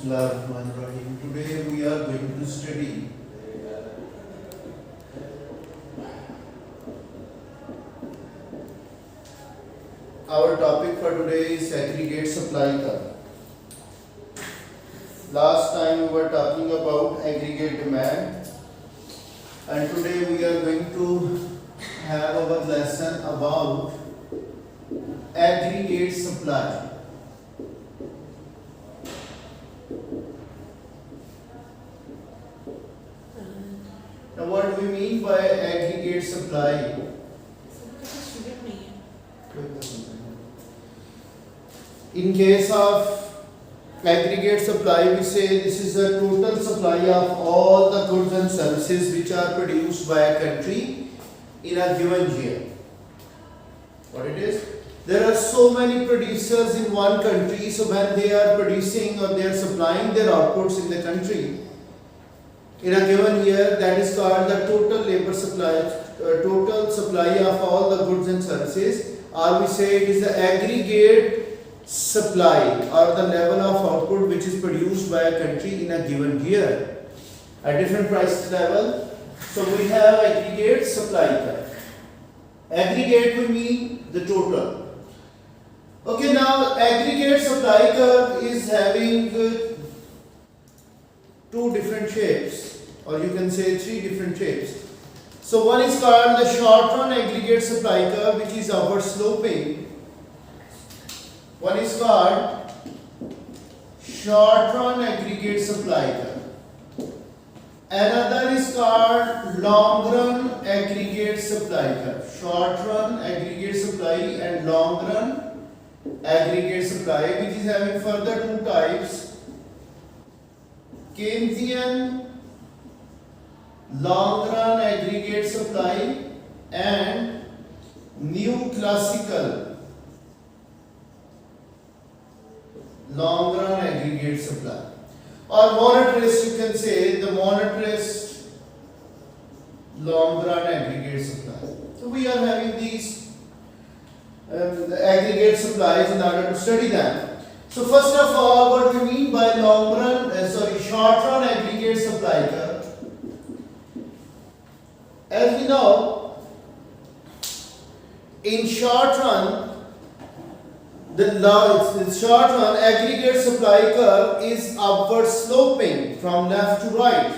Bismillahirrahmanirrahim. Today we are going to study our topic for today is aggregate supply curve. Last time we were talking about aggregate demand, and today we are going to have our lesson about aggregate supply. Now what do we mean by aggregate supply? In case of aggregate supply, we say this is a total supply of all the goods and services which are produced by a country in a given year. What it is? There are so many producers in one country, so when they are producing or they are supplying their outputs in the country in a given year, that is called the total labor supply, total supply of all the goods and services, or we say it is the aggregate supply or the level of output which is produced by a country in a given year at different price level. So we have aggregate supply curve. Aggregate will mean the total. Okay, now aggregate supply curve is having two different shapes, or you can say three different shapes. So one is called the short run aggregate supply curve, which is upward sloping. One is called short run aggregate supply curve. Another is called long run aggregate supply curve. Short run aggregate supply and long run aggregate supply, which is having further two types: Keynesian long run aggregate supply and new classical long run aggregate supply, or monetarist, you can say the monetarist long run aggregate supply. So we are having these the aggregate supplies in order to study them. So first of all, what we mean by short run aggregate supply curve? As we know, in short run, the short run aggregate supply curve is upward sloping from left to right.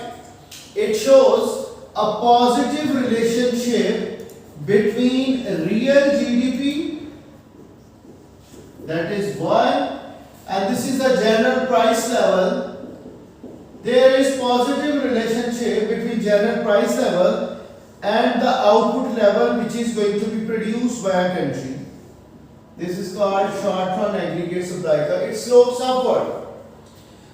It shows a positive relationship between real GDP, that is Y, and this is the general price level. There is positive relationship between general price level and the output level which is going to be produced by a country. This is called short run aggregate supply curve. It slopes upward.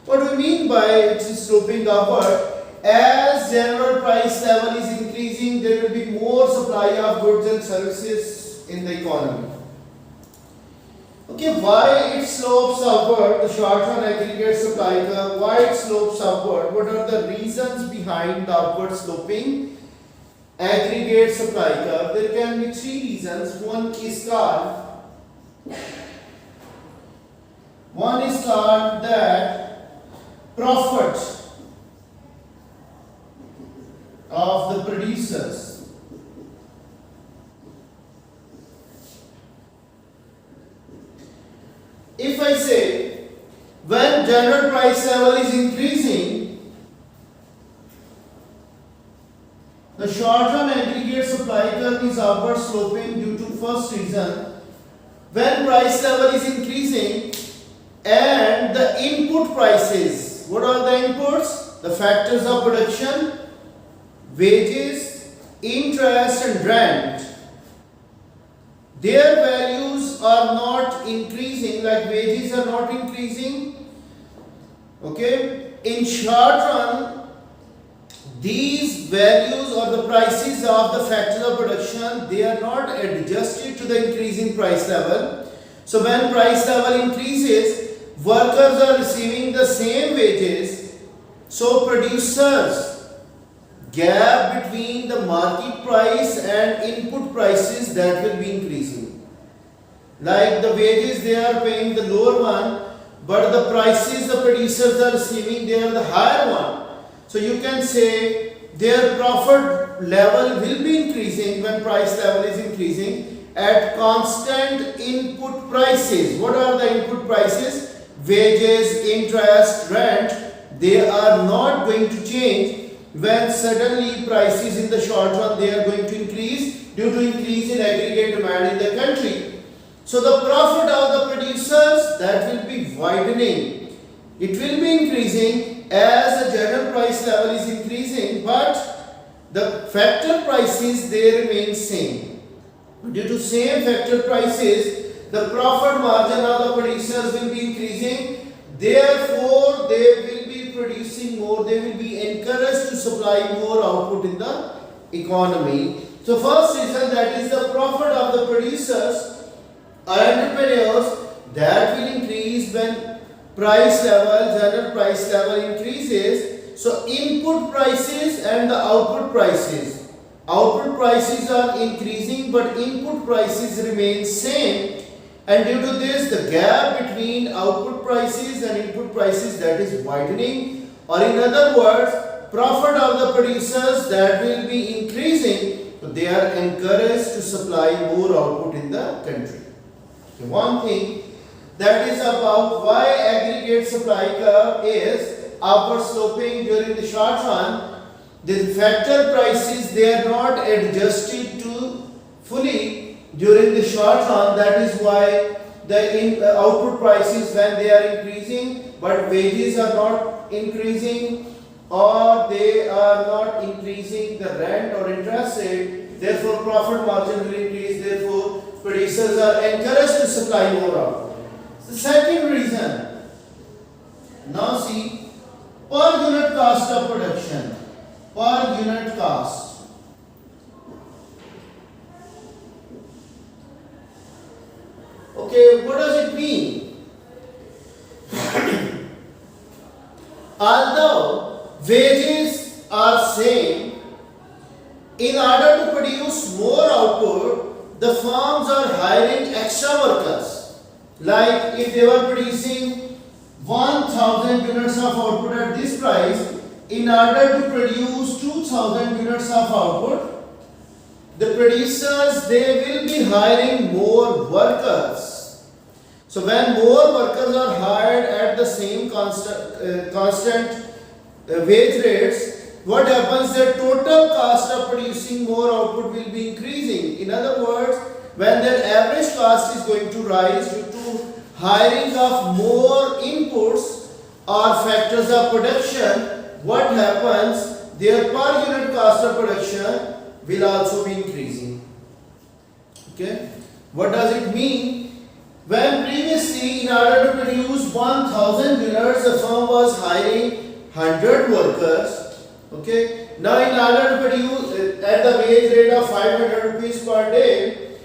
What do we mean by it is sloping upward? As general price level is increasing, there will be more supply of goods and services in the economy. Okay, why it slopes upward, the short run aggregate supply curve, why it slopes upward? What are the reasons behind the upward sloping aggregate supply curve? There can be three reasons. One is called that profit of the producers. If I say when general price level is increasing, the short run aggregate supply curve is upward sloping due to first reason. When price level is increasing and the input prices, what are the inputs? The factors of production, wages, interest and rent. Their values are not increasing, like wages are not increasing. Okay, in short run, these values or the prices of the factors of production, they are not adjusted to the increasing price level. So when price level increases, workers are receiving the same wages, so producers gap between the market price and input prices, that will be increasing. Like the wages they are paying the lower one, but the prices the producers are receiving, they are the higher one. So you can say their profit level will be increasing when price level is increasing at constant input prices. What are the input prices? Wages, interest, rent. They are not going to change when suddenly prices in the short run they are going to increase due to increase in aggregate demand in the country. So the profit of the producers, that will be widening. It will be increasing as the general price level is increasing, but the factor prices they remain same. Due to same factor prices, the profit margin of the producers will be increasing. Therefore, they will be producing more. They will be encouraged to supply more output in the economy. So first reason, that is the profit of the producers or entrepreneurs, that will increase when price level, general price level increases. So input prices and the output prices. Output prices are increasing but input prices remain same, and due to this the gap between output prices and input prices, that is widening, or in other words, profit of the producers, that will be increasing. So they are encouraged to supply more output in the country. Okay, one thing that is about why aggregate supply curve is upward sloping during the short run. The factor prices, they are not adjusted to fully during the short run. That is why the output prices, when they are increasing but wages are not increasing, or they are not increasing the rent or interest rate, therefore profit margin will increase, therefore producers are encouraged to supply more output. The second reason, now see, per unit cost of production. Per unit cost. Okay, what does it mean? Although wages are same, in order to produce more output, the firms are hiring extra workers. Like if they were producing 1000 units of output at this price, in order to produce 2000 units of output, the producers, they will be hiring more workers. So when more workers are hired at the same constant wage rates, what happens? The total cost of producing more output will be increasing. In other words, when their average cost is going to rise due to hiring of more inputs or factors of production, what happens? Their per unit cost of production will also be increasing. Okay, what does it mean? When previously, in order to produce 1000 units, the firm was hiring 100 workers. Okay, now in order to produce at the wage rate of 500 rupees per day,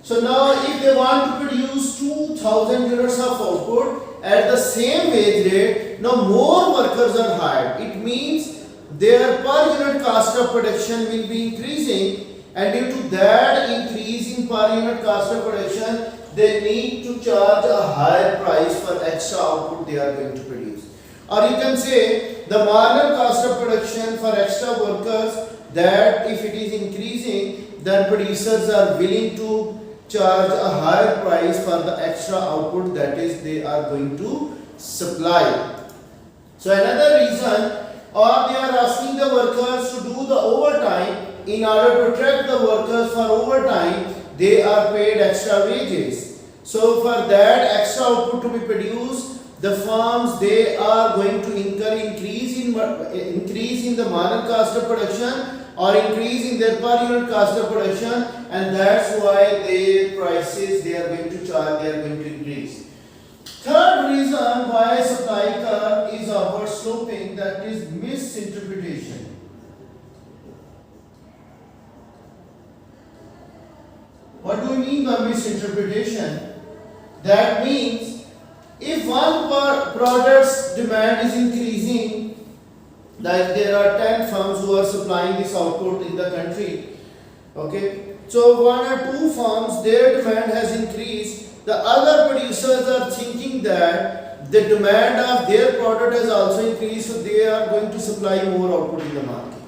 so now if they want to produce 2000 units of output at the same wage rate, now more workers are hired. It means their per unit cost of production will be increasing, and due to that increase in per unit cost of production, they need to charge a higher price for extra output they are going to produce. Or you can say the marginal cost of production for extra workers, that if it is increasing, then producers are willing to charge a higher price for the extra output that is they are going to supply. So another reason, or they are asking the workers to do the overtime. In order to attract the workers for overtime, they are paid extra wages. So for that extra output to be produced, the firms, they are going to increase in the marginal cost of production or increase in their per unit cost of production, and that's why their prices they are going to charge, they are going to increase. Third reason why supply curve is upward sloping, that is misinterpretation. What do we mean by misinterpretation? That means if one product's demand is increasing, like there are 10 firms who are supplying this output in the country, okay, so one or two firms, their demand has increased, the other producers are thinking that the demand of their product has also increased, so they are going to supply more output in the market.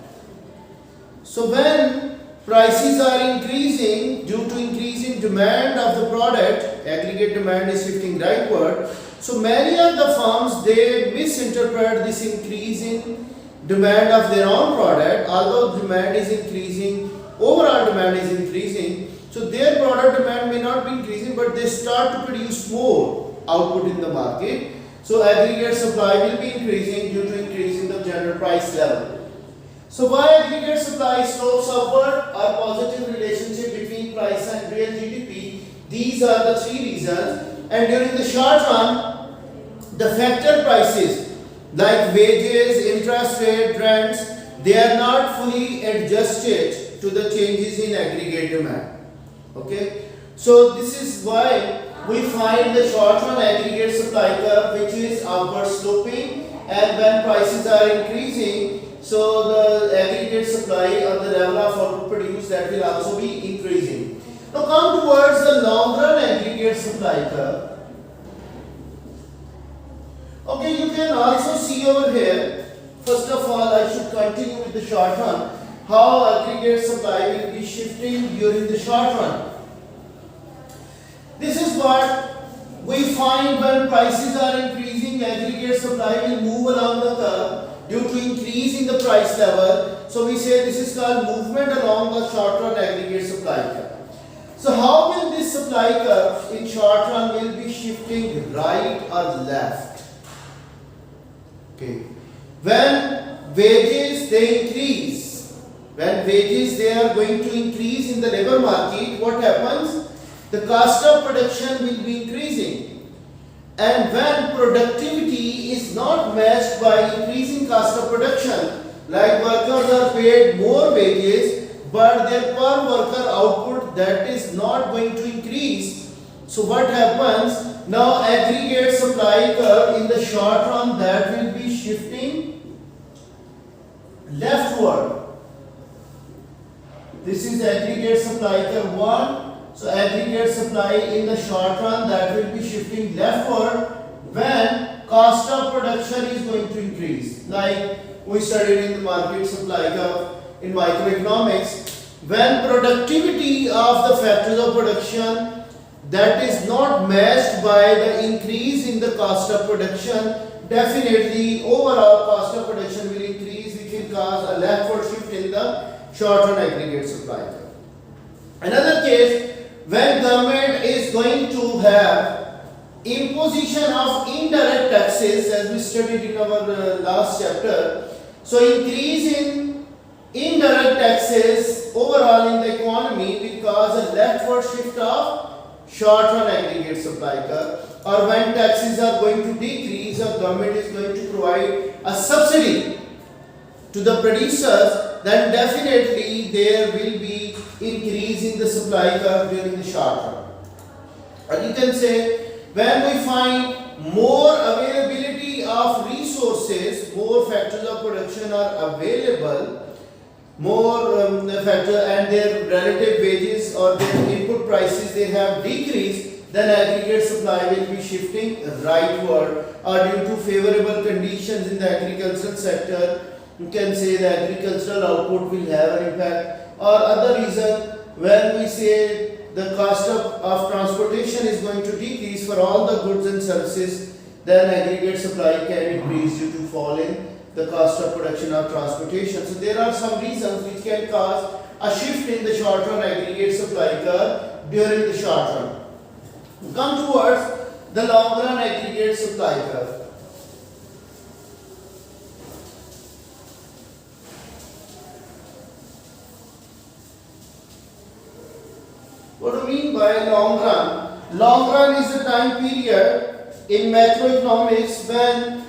So when prices are increasing due to increase in demand of the product, aggregate demand is shifting rightward. So many of the firms, they misinterpret this increase in demand of their own product. Although demand is increasing, overall demand is increasing, so their product demand may not be increasing, but they start to produce more output in the market. So aggregate supply will be increasing due to increase in the general price level. So why aggregate supply slopes upward or positive relationship between price and real GDP? These are the three reasons. And during the short run, the factor prices like wages, interest rate, rents, they are not fully adjusted to the changes in aggregate demand. Okay, so this is why we find the short run aggregate supply curve which is upward sloping, and when prices are increasing, so the aggregate supply or the level of output produced, that will also be increasing. Now come towards the long run aggregate supply curve. Okay, you can also see over here, first of all I should continue with the short run, how aggregate supply will be shifting during the short run. This is what we find when prices are increasing, aggregate supply will move along the curve due to increase in the price level. So we say this is called movement along the short run aggregate supply curve. So how will this supply curve in short run will be shifting right or left? Okay. When wages they increase, when wages they are going to increase in the labor market, what happens? The cost of production will be increasing. And when productivity is not matched by increasing cost of production, like workers are paid more wages, but their per worker output that is not going to increase. So what happens? Now aggregate supply curve in the short run, that will be shifting leftward. This is aggregate supply curve 1. So aggregate supply in the short run, that will be shifting leftward when cost of production is going to increase. Like we studied in the market supply curve in microeconomics, when productivity of the factors of production that is not matched by the increase in the cost of production, definitely overall cost of production will increase, which will cause a leftward shift in the short run aggregate supply curve. Another case, when government is going to have imposition of indirect taxes, as we studied in our last chapter. So increase in indirect taxes overall in the economy will cause a leftward shift of short run aggregate supply curve. Or when taxes are going to decrease, or government is going to provide a subsidy to the producers, then definitely there will be increase in the supply curve during the short run. Or you can say, when we find more availability of resources, more factors of production are available, more factor, and their relative wages or their input prices they have decreased, then aggregate supply will be shifting rightward. Or due to favorable conditions in the agricultural sector, you can say the agricultural output will have an impact. Or other reason, when we say the cost of transportation is going to decrease for all the goods and services, then aggregate supply can increase due to fall in the cost of production of transportation. So there are some reasons which can cause a shift in the short run aggregate supply curve during the short run. Come towards the long run aggregate supply curve. What do you mean by long run? Long run is the time period in macroeconomics when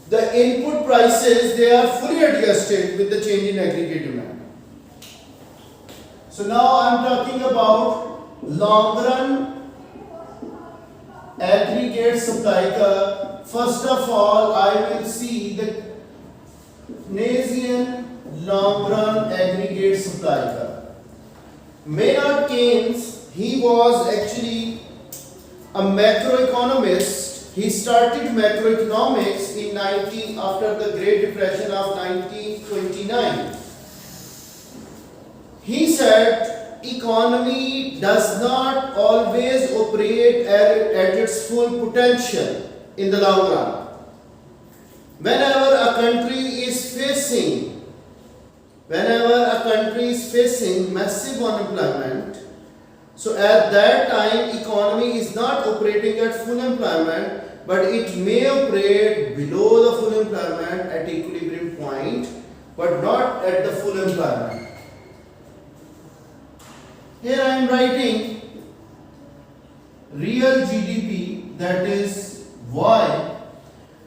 the input prices they are fully adjusted with the change in aggregate demand. So now I am talking about long run aggregate supply curve. First of all, I will see the Keynesian long run aggregate supply curve. Maynard Keynes, he was actually a macroeconomist he started macroeconomics after the Great Depression of 1929. He said economy does not always operate at its full potential in the long run. Whenever a country is facing massive unemployment, so at that time economy is not operating at full employment, but it may operate below the full employment at equilibrium point, but not at the full employment. Here I am writing real GDP, that is Y,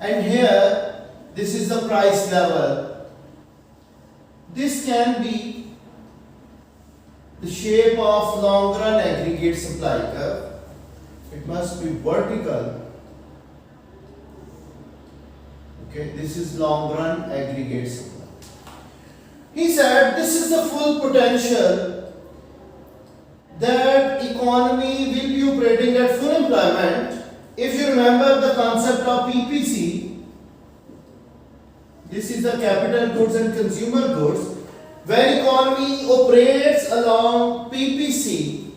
and here this is the price level. This can be the shape of long run aggregate supply curve. It must be vertical. Okay, this is long run aggregate supply. He said this is the full potential that economy will be operating at full employment. If you remember the concept of PPC, this is the capital goods and consumer goods. When economy operates along PPC,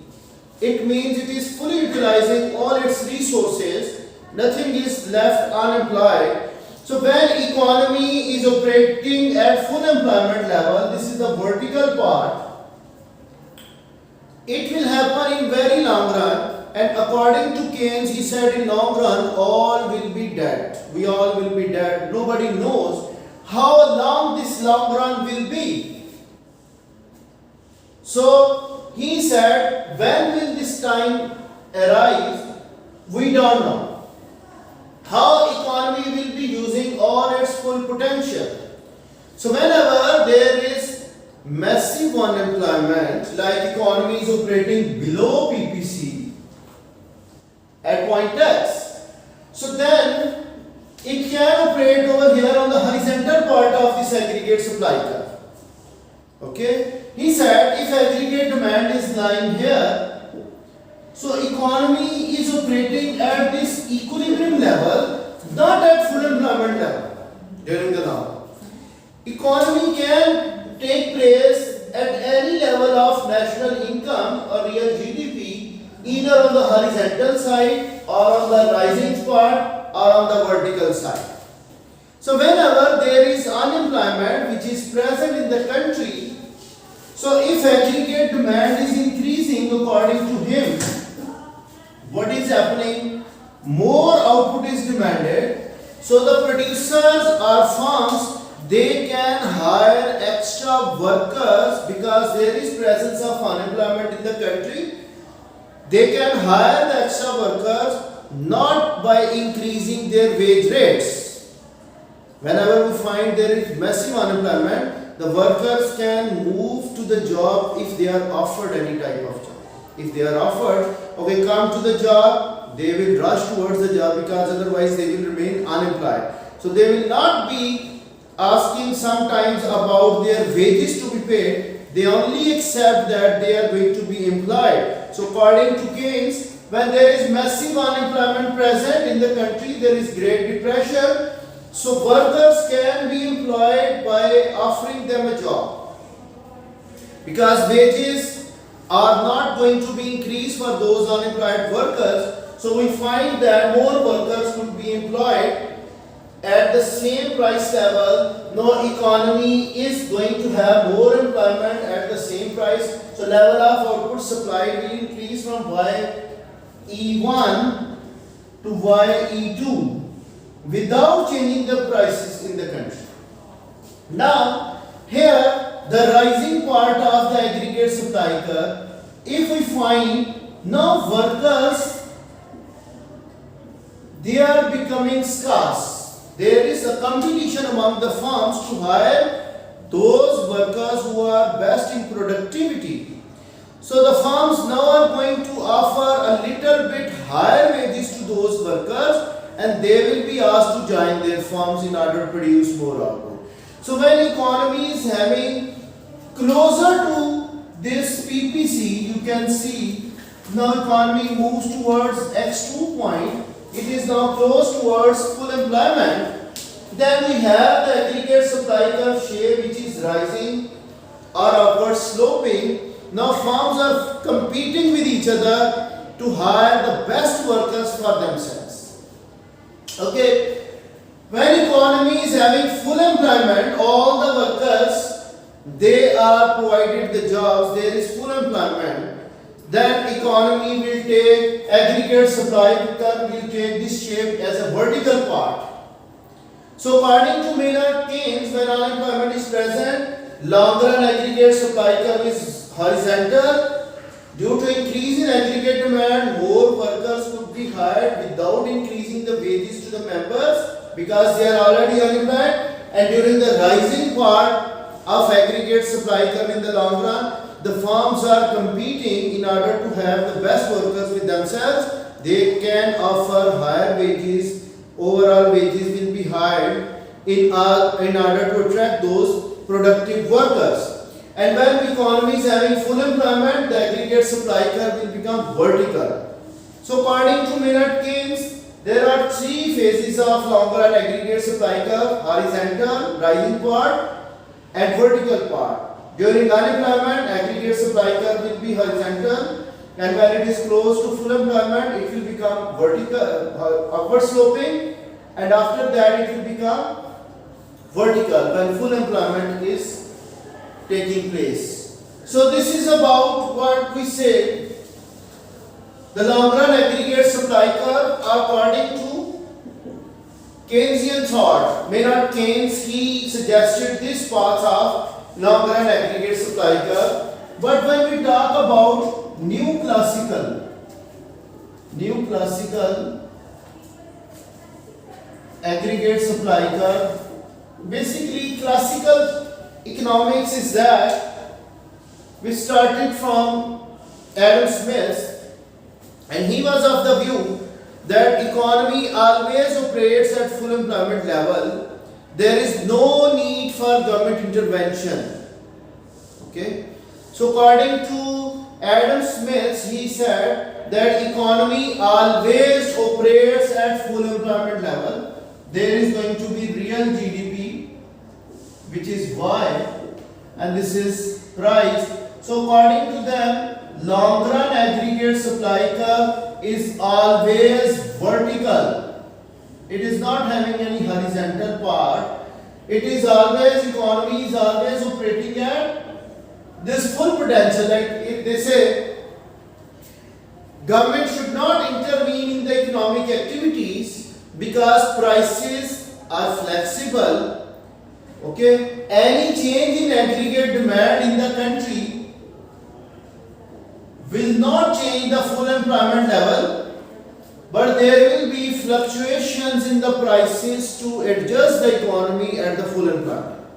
it means it is fully utilizing all its resources, nothing is left unemployed. So when economy is operating at full employment level, this is the vertical part, it will happen in very long run, and according to Keynes, he said in long run all will be dead. We all will be dead. Nobody knows how long this long run will be. So he said, when will this time arise? We don't know. How economy will be using all its full potential. So whenever there is massive unemployment, like economy is operating below PPC at point X, so then it can operate over here on the horizontal part of this aggregate supply curve. Okay, he said if aggregate demand is lying here, so economy is operating at this equilibrium level, not at full employment level during the long. Economy can take place at any level of national income or real GDP, either on the horizontal side or on the rising part or on the vertical side. So whenever there is unemployment which is present in the country, so if aggregate demand is increasing according to him, what is happening? More output is demanded, so the producers or firms, they can hire extra workers because there is presence of unemployment in the country. They can hire the extra workers not by increasing their wage rates. Whenever we find there is massive unemployment, the workers can move to the job if they are offered any type of job. If they are offered, okay, come to the job, they will rush towards the job because otherwise they will remain unemployed. So they will not be asking sometimes about their wages to be paid, they only accept that they are going to be employed. So according to Keynes, when there is massive unemployment present in the country, there is Great Depression, so workers can be employed by offering them a job. Because wages are not going to be increased for those unemployed workers, so we find that more workers could be employed at the same price level. No, economy is going to have more employment at the same price, so level of output supply will increase from YE1 to YE2 without changing the prices in the country. Now here the rising part of the aggregate supply curve, if we find now workers, they are becoming scarce. There is a competition among the firms to hire those workers who are best in productivity. So the firms now are going to offer a little bit higher wages to those workers, and they will be asked to join their firms in order to produce more output. So when economy is having closer to this PPC, you can see now economy moves towards X2 point. it is now close towards full employment, then we have the aggregate supply curve shape which is rising or upward sloping. Now firms are competing with each other to hire the best workers for themselves. Okay, when economy is having full employment, all the workers, they are provided the jobs, there is full employment, then economy will take, aggregate supply curve will take this shape as a vertical part. So according to Maynard Keynes, when unemployment is present, long run aggregate supply curve is horizontal. Due to increase in aggregate demand, more workers could be hired without increasing the wages to the members because they are already unemployed. And during the rising part of aggregate supply curve in the long run, the firms are competing in order to have the best workers with themselves. They can offer higher wages, overall wages will be higher in order to attract those productive workers. And when the economy is having full employment, the aggregate supply curve will become vertical. So according to Maynard Keynes, there are three phases of long run aggregate supply curve: horizontal, rising part, and vertical part. During unemployment, aggregate supply curve will be horizontal, and when it is close to full employment, it will become vertical, upward sloping, and after that it will become vertical when full employment is taking place. So this is about what we say the long run aggregate supply curve according to Keynesian thought. Maynard Keynes, he suggested this path of long run aggregate supply curve. But when we talk about new classical aggregate supply curve, basically classical economics is that we started from Adam Smith, and he was of the view that economy always operates at full employment level. There is no need for government intervention. Okay, so according to Adam Smith, he said that economy always operates at full employment level. There is going to be real GDP, which is Y, and this is price. So according to them, long run aggregate supply curve is always vertical. It is not having any horizontal part. It is always, economy is always operating at this full potential. Like if they say government should not intervene in the economic activities because prices are flexible. Okay, any change in aggregate demand in the country will not change the full employment level, but there will be fluctuations in the prices to adjust the economy at the full employment.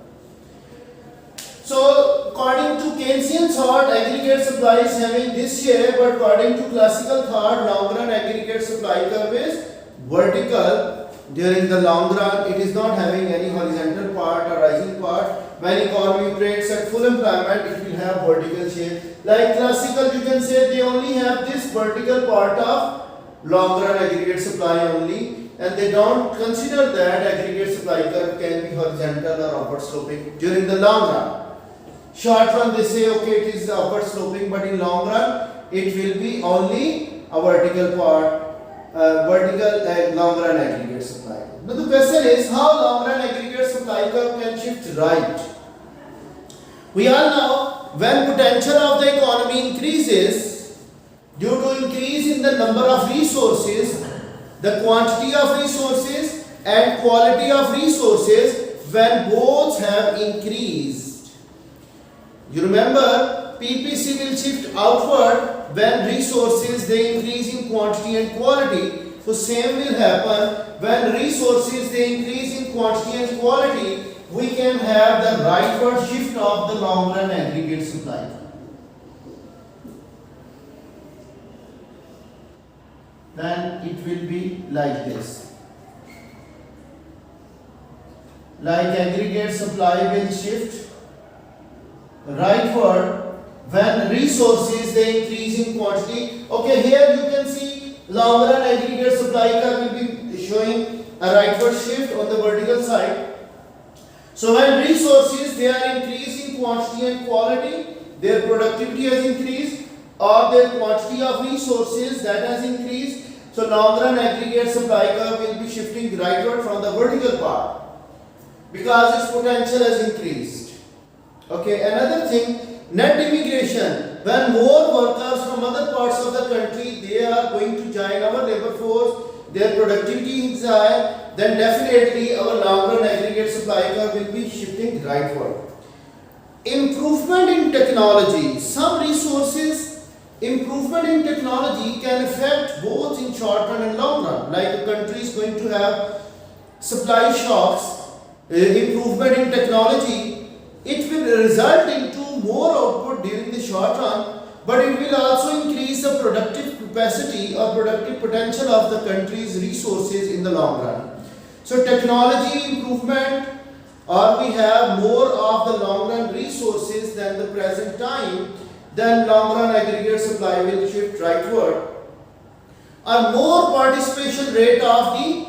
So according to Keynesian thought, aggregate supply is having this shape, but according to classical thought, long run aggregate supply curve is vertical. During the long run, it is not having any horizontal part or rising part. When economy operates at full employment, it will have vertical shape. Like classical, you can say they only have this vertical part of long run aggregate supply only, and they don't consider that aggregate supply curve can be horizontal or upward sloping during the long run. Short run, they say okay, it is upward sloping, but in long run, it will be only a vertical part. Vertical long run aggregate supply. Now the question is how long run aggregate supply curve can shift right. We all know when potential of the economy increases due to increase in the number of resources, the quantity of resources and quality of resources, when both have increased. You remember PPC will shift outward when resources they increase in quantity and quality. So same will happen when resources they increase in quantity and quality. We can have the rightward shift of the long run aggregate supply. Then it will be like this. Like aggregate supply will shift rightward when resources they increase in quantity. Okay, here you can see long run aggregate supply supply curve will be showing a rightward shift on the vertical side. So when resources they are increasing quantity and quality, their productivity has increased, or their quantity of resources that has increased. So long run aggregate supply curve will be shifting rightward from the vertical part because its potential has increased. Okay, another thing, net immigration. When more workers from other parts of the country they are going to join our labor force, their productivity is high, then definitely our long run aggregate supply curve will be shifting rightward. Improvement in technology. Some resources, improvement in technology can affect both in short run and long run. Like a country is going to have supply shocks, improvement in technology, it will result into more output during the short run, but it will also increase the productive capacity or productive potential of the country's resources in the long run. So technology improvement, or we have more of the long run resources than the present time, then long run aggregate supply will shift rightward. A more participation rate of the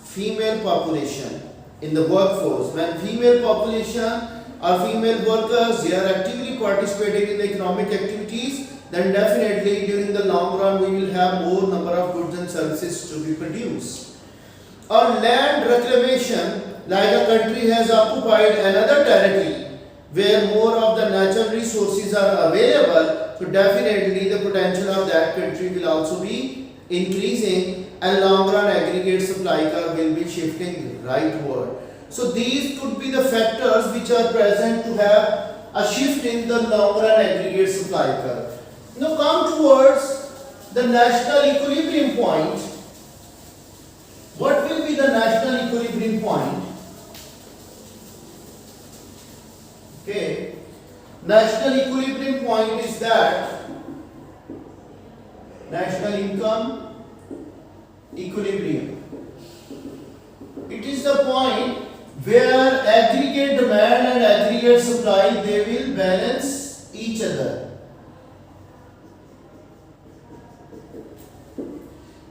female population in the workforce. When female population or female workers they are actively participating in the economic activities, then definitely during the long run we will have more number of goods and services to be produced. On land reclamation, like a country has occupied another territory where more of the natural resources are available, so definitely the potential of that country will also be increasing and long run aggregate supply curve will be shifting rightward. So these could be the factors which are present to have a shift in the long run aggregate supply curve. Now come towards the national equilibrium point. What will be the national equilibrium point? Okay, national equilibrium point is that national income equilibrium. It is the point where aggregate demand and aggregate supply they will balance each other.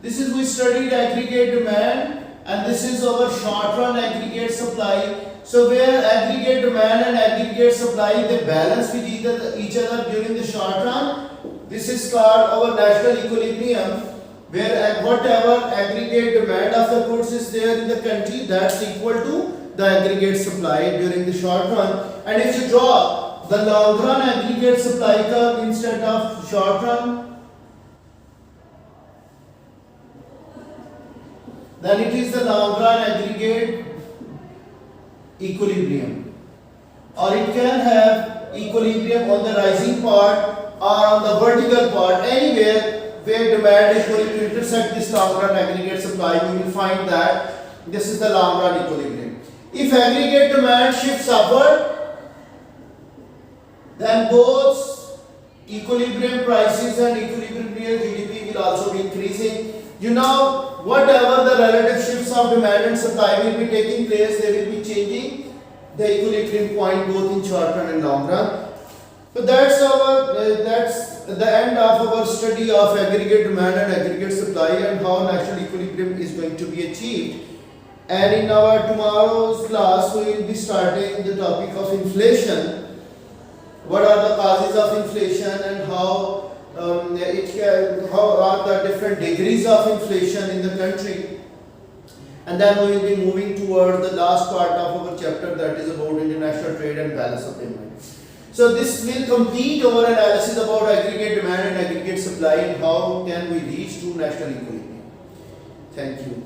This is we studied aggregate demand and this is our short run aggregate supply. So where aggregate demand and aggregate supply they balance with each other during the short run, this is called our national equilibrium, where whatever aggregate demand of the goods is there in the country, that's equal to the aggregate supply during the short run. And if you draw the long run aggregate supply curve instead of short run, then it is the long run aggregate equilibrium, or it can have equilibrium on the rising part or on the vertical part, anywhere where demand is going to intersect this long run aggregate supply, we will find that this is the long run equilibrium. If aggregate demand shifts upward, then both equilibrium prices and equilibrium GDP will also be increasing. You know, whatever the relative shifts of demand and supply will be taking place, they will be changing the equilibrium point both in short run and long run. So that's the end of our study of aggregate demand and aggregate supply and how national equilibrium is going to be achieved. And in our tomorrow's class, we will be starting the topic of inflation. What are the causes of inflation and how are the different degrees of inflation in the country, and then we will be moving towards the last part of our chapter, that is about international trade and balance of payments. So this will complete our analysis about aggregate demand and aggregate supply and how can we reach to national equilibrium. Thank you.